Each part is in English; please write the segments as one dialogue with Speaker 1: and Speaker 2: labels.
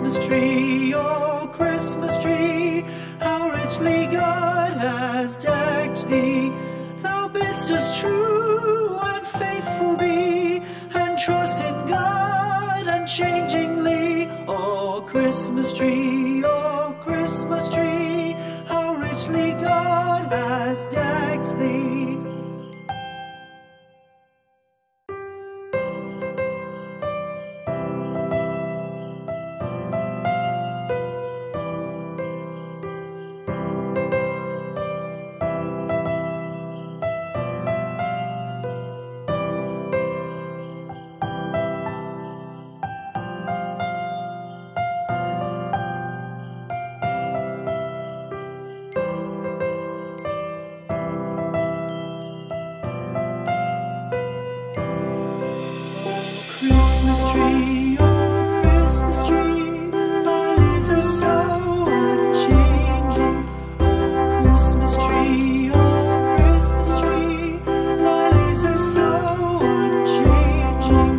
Speaker 1: Christmas tree, oh Christmas tree, how richly God has decked thee. Thou bidst us true and faithful be, and trust in God unchangingly. Oh Christmas tree, how richly God has decked thee. Christmas tree, oh Christmas tree, thy leaves are so unchanging. Oh Christmas tree, thy leaves are so unchanging.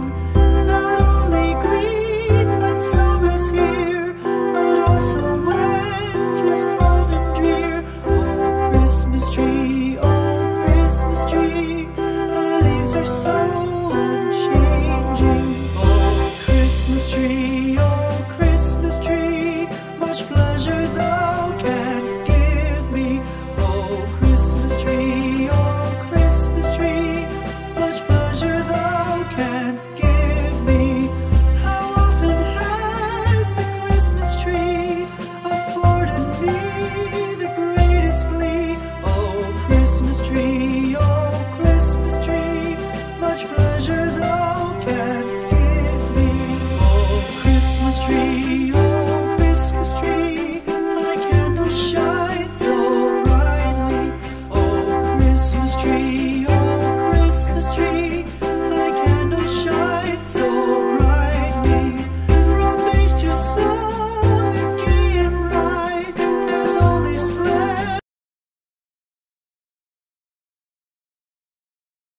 Speaker 1: Not only green when summer's here, but also when 'tis cold and drear. Oh Christmas tree, thy leaves are so